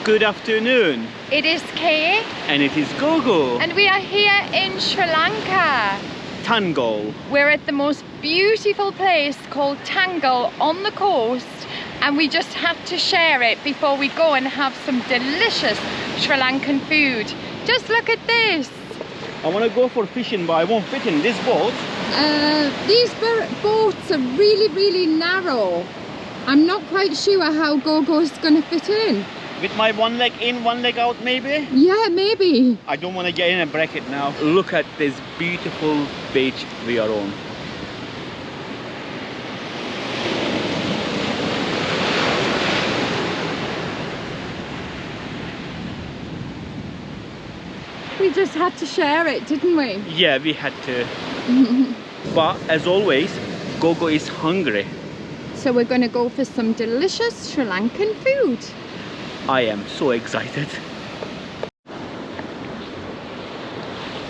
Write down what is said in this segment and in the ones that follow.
Good afternoon. It is Kay. And it is Gogo. And we are here in Sri Lanka. Tangalle. We're at the most beautiful place called Tangalle on the coast, and we just had to share it before we go and have some delicious Sri Lankan food. Just look at this. I want to go for fishing, but I won't fit in this boat. These boats are really narrow. I'm not quite sure how Gogo's going to fit in. With my one leg in, one leg out maybe? Yeah, maybe. I don't want to get in a bracket now. Look at this beautiful beach we are on. We just had to share it, didn't we? Yeah, we had to. But as always, Gogo is hungry. So we're going to go for some delicious Sri Lankan food. I am so excited.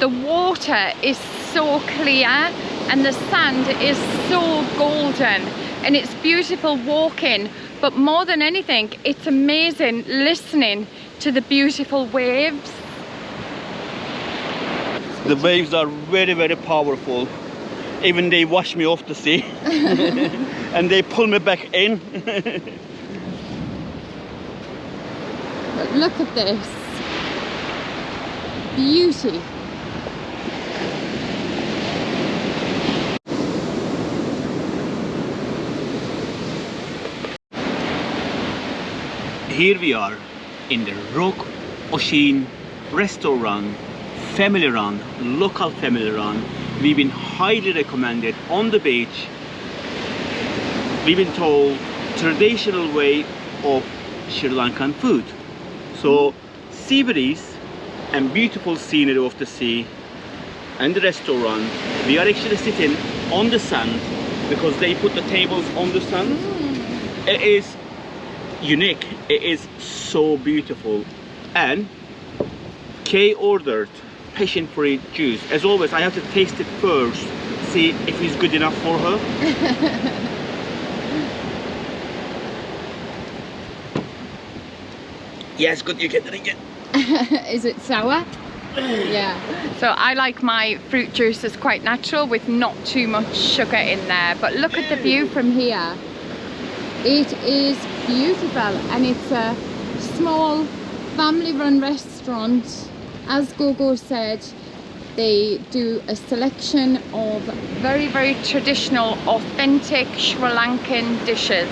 The water is so clear and the sand is so golden, and it's beautiful walking, but more than anything it's amazing listening to the beautiful waves. The waves are very powerful. Even they wash me off the sea and they pull me back in. But look at this beauty. Here we are in the Rock Ocean restaurant, family run, local family run. We've been highly recommended on the beach. We've been told traditional way of Sri Lankan food. So sea breeze and beautiful scenery of the sea and the restaurant. We are actually sitting on the sand because they put the tables on the sand. It is unique. It is so beautiful. And Kay ordered passion fruit juice. As always, I have to taste it first, see if it's good enough for her. Yes, good, you can drink it. Is it sour? Yeah. So I like my fruit juices quite natural with not too much sugar in there. But look at the view from here. It is beautiful, and it's a small family-run restaurant. As Gogo said, they do a selection of very traditional, authentic Sri Lankan dishes.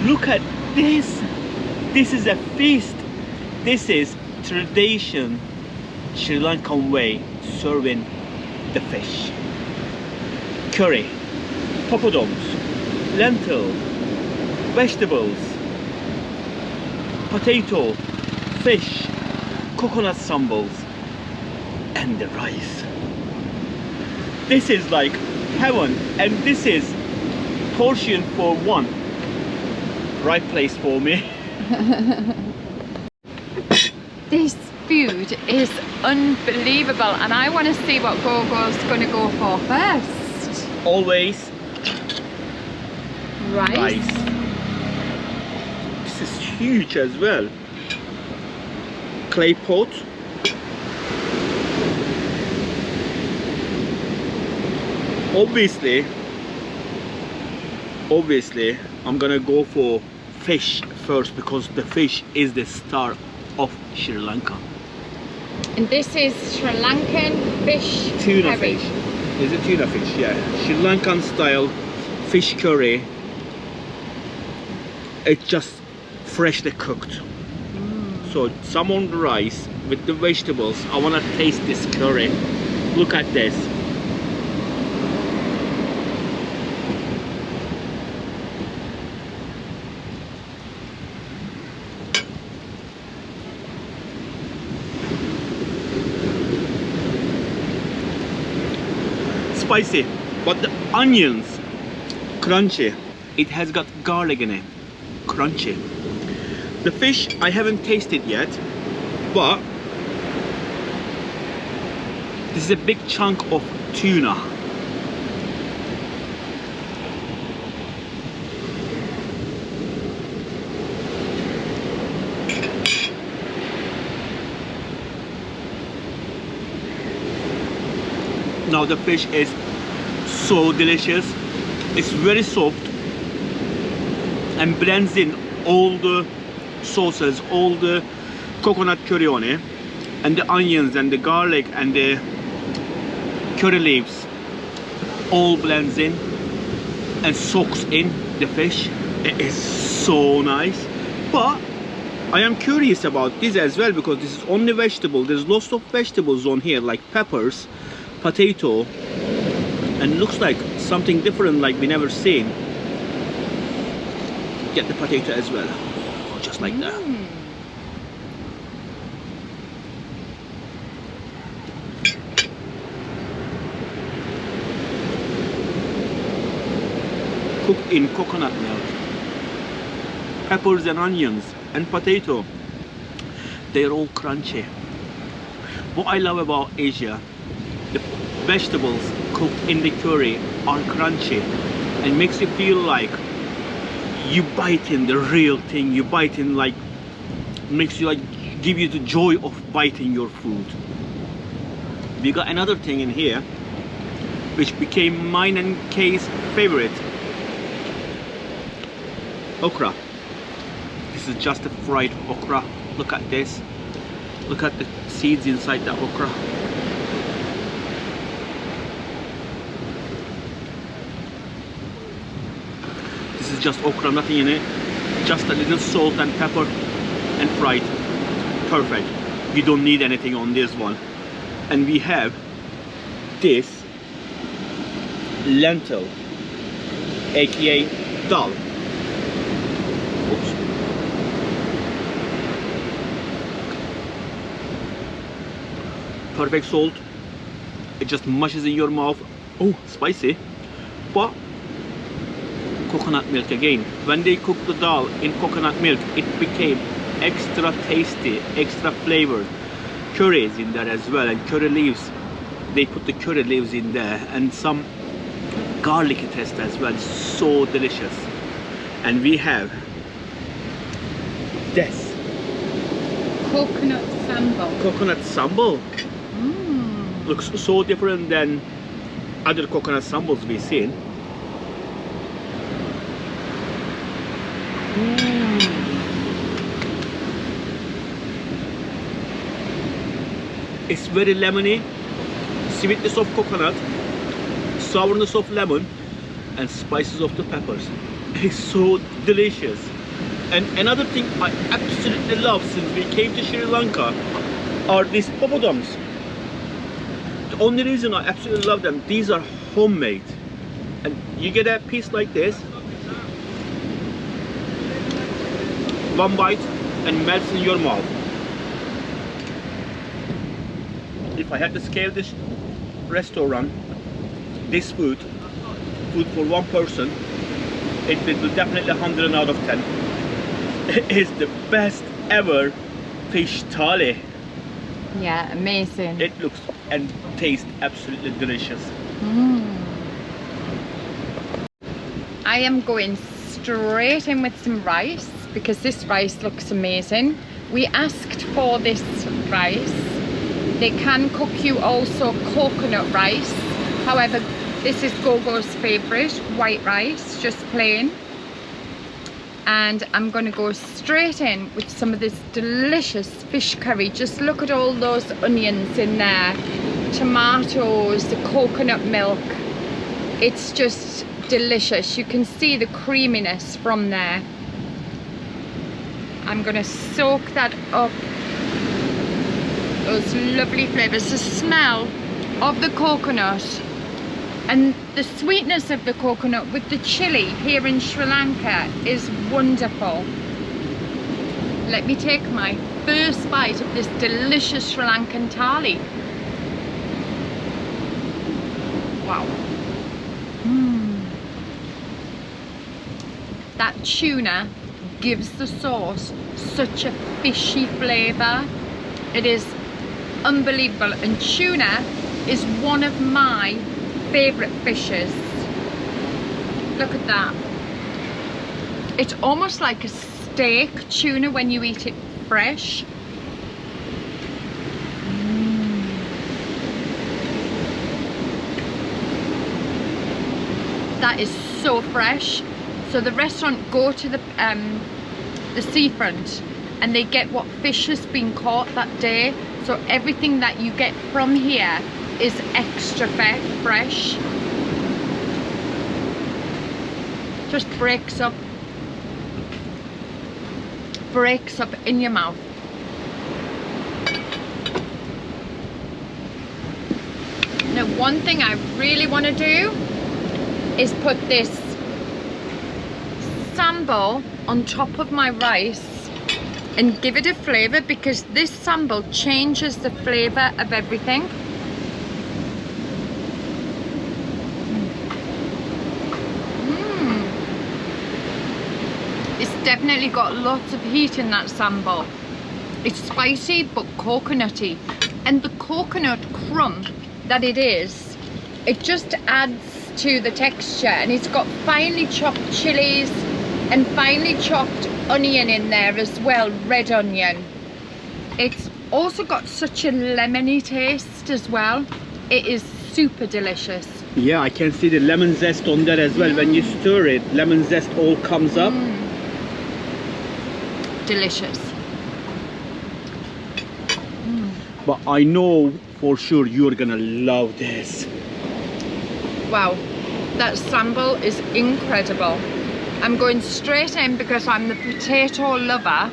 Look at this. This is a feast. This is tradition Sri Lankan way serving the fish. Curry, papadums, lentil, vegetables, potato, fish, coconut sambals, and the rice. This is like heaven, and this is portion for one. Right place for me. This food is unbelievable, and I want to see what Gogo's going to go for first. Always Rice. This is huge as well. Clay pot. Obviously I'm gonna go for fish first because the fish is the star of Sri Lanka. And this is Sri Lankan fish Tuna curry. fish. Is it tuna fish? Yeah. Sri Lankan style fish curry. It's just freshly cooked. So some on the rice with the vegetables. I wanna taste this curry. Look at this. Spicy, but the onions crunchy. It has got garlic in it, crunchy. The fish I haven't tasted yet, but this is a big chunk of tuna. Now the fish is so delicious. It's very soft and blends in all the sauces, all the coconut curry on it, and the onions and the garlic and the curry leaves, all blends in and soaks in the fish. It is so nice. But I am curious about this as well, because this is only vegetable. There's lots of vegetables on here, like peppers, potato, and looks like something different like we never seen. Get the potato as well, just like that. Cooked in coconut milk, peppers and onions and potato, they're all crunchy. What I love about Asia, the vegetables cooked in the curry are crunchy and makes you feel like you bite in the real thing. You bite in, like, makes you, like, give you the joy of biting your food. We got another thing in here which became mine and Kay's favorite. Okra. This is just a fried okra. Look at this. Look at the seeds inside the okra. This is just okra, nothing in it. Just a little salt and pepper and fried. Perfect. You don't need anything on this one. And we have this lentil, aka dal. Oops. Perfect salt. It just mushes in your mouth. Oh, spicy. But coconut milk again. When they cook the dal in coconut milk, it became extra tasty, extra flavored. Curries in there as well, and curry leaves. They put the curry leaves in there and some garlic taste as well. So delicious. And we have this coconut sambal. Coconut sambal. Looks so different than other coconut sambals we've seen. It's very lemony, sweetness of coconut, sourness of lemon, and spices of the peppers. It's so delicious. And another thing I absolutely love since we came to Sri Lanka are these poppadoms. The only reason I absolutely love them, these are homemade. And you get a piece like this, one bite and melts in your mouth. If I had to scale this restaurant, this food for one person, it will be definitely 100 out of 10. It is the best ever fish thali. Yeah, amazing. It looks and tastes absolutely delicious. I am going straight in with some rice because this rice looks amazing. We asked for this rice. They can cook you also coconut rice. However, this is Gogo's favourite, white rice, just plain. And I'm going to go straight in with some of this delicious fish curry. Just look at all those onions in there, tomatoes, the coconut milk. It's just delicious. You can see the creaminess from there. I'm going to soak that up. Those lovely flavours, the smell of the coconut and the sweetness of the coconut with the chilli here in Sri Lanka is wonderful. Let me take my first bite of this delicious Sri Lankan thali. Wow. That tuna gives the sauce such a fishy flavour. It is unbelievable, and tuna is one of my favourite fishes. Look at that. It's almost like a steak tuna when you eat it fresh. that is so fresh. So the restaurant go to the seafront and they get what fish has been caught that day. So everything that you get from here is extra fresh. Just breaks up in your mouth. Now one thing I really want to do is put this sambal on top of my rice and give it a flavour, because this sambal changes the flavour of everything. It's definitely got lots of heat in that sambal. It's spicy but coconutty, and the coconut crumb that it is, it just adds to the texture. And it's got finely chopped chilies and finely chopped onion in there as well, red onion. It's also got such a lemony taste as well. It is super delicious. Yeah, I can see the lemon zest on that as well. When you stir it, lemon zest all comes up. Delicious. But I know for sure you're gonna love this. Wow, that sambal is incredible. I'm going straight in because I'm the potato lover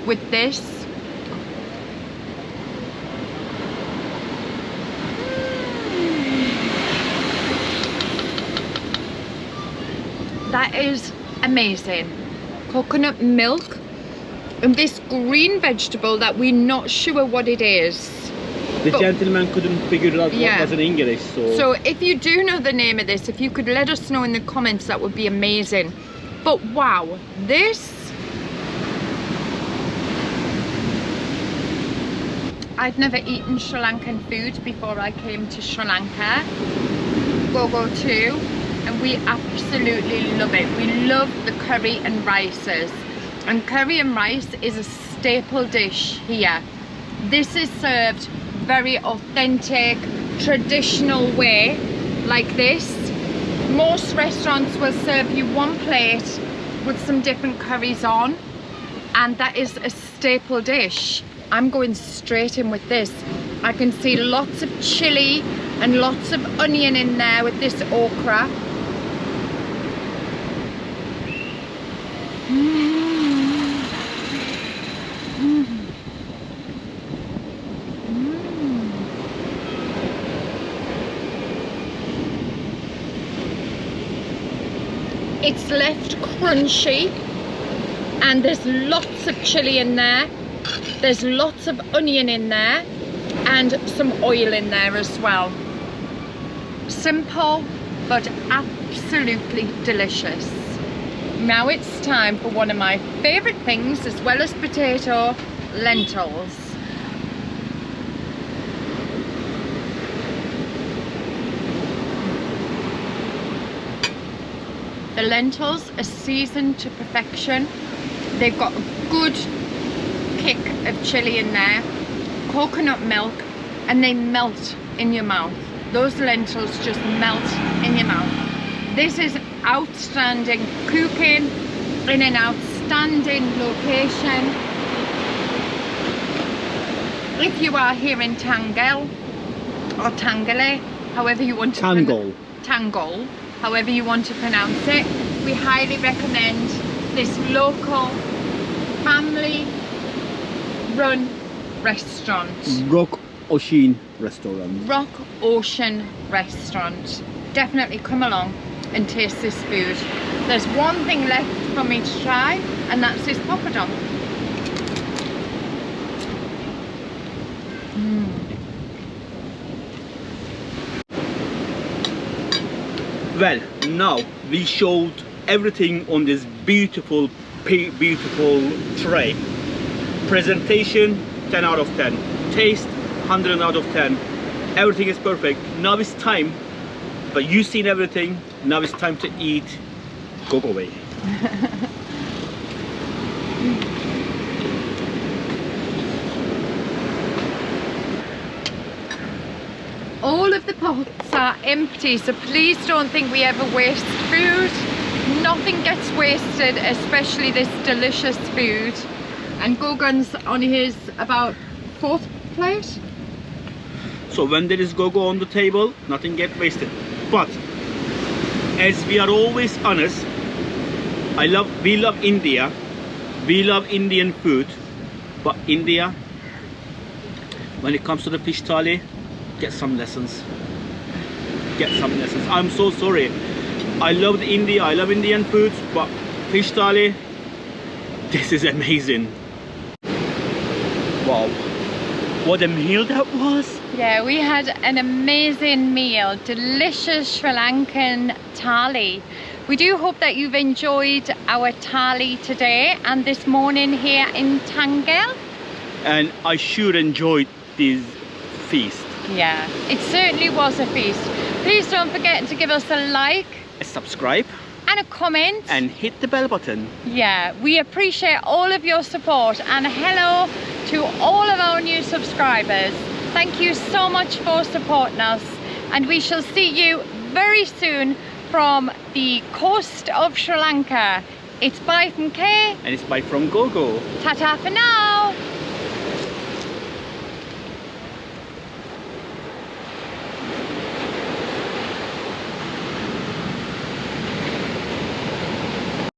with this. That is amazing. Coconut milk and this green vegetable that we're not sure what it is. The gentleman couldn't figure out what was in English. So if you do know the name of this, if you could let us know in the comments, that would be amazing. But wow, this, I'd never eaten Sri Lankan food before I came to Sri Lanka. Go to, and we absolutely love it. We love the curry and rices. And curry and rice is a staple dish here. This is served very authentic, traditional way, like this. Most restaurants will serve you one plate with some different curries on, and that is a staple dish. I'm going straight in with this. I can see lots of chili and lots of onion in there with this okra. It's left crunchy, and there's lots of chili in there. There's lots of onion in there and some oil in there as well. Simple but absolutely delicious. Now it's time for one of my favourite things, as well as potato, lentils. The lentils are seasoned to perfection. They've got a good kick of chili in there, coconut milk, and they melt in your mouth. Those lentils just melt in your mouth. This is outstanding cooking in an outstanding location. If you are here in Tangalle or Tangalle, however you want to Tangalle, however you want to pronounce it, we highly recommend this local family run restaurant. Rock Ocean restaurant. Rock Ocean restaurant. Definitely come along and taste this food. There's one thing left for me to try, and that's this poppadom. Well, now we showed everything on this beautiful tray. Presentation 10 out of 10. Taste 100 out of 10. Everything is perfect. Now it's time, but you've seen everything. Now it's time to eat. Go away. all of the pots are empty, so please don't think we ever waste food. Nothing gets wasted, especially this delicious food. And Gogon's on his about 4th plate. So when there is gogo on the table, nothing gets wasted. But as we are always honest, we love India, we love Indian food, but India, when it comes to the fish thali, get some lessons. Get some lessons. I'm so sorry. I love India, I love Indian foods, but fish thali, this is amazing. Wow, what a meal that was. Yeah, we had an amazing meal, delicious Sri Lankan thali. We do hope that you've enjoyed our thali today and this morning here in Tangalle. And I sure enjoyed this feast. Yeah, it certainly was a feast. Please don't forget to give us a like, A subscribe, and a comment. and hit the bell button. Yeah, we appreciate all of your support, and hello to all of our new subscribers. Thank you so much for supporting us, and we shall see you very soon from the coast of Sri Lanka. It's bye from Kay. And it's bye from Gogo. Ta-ta for now.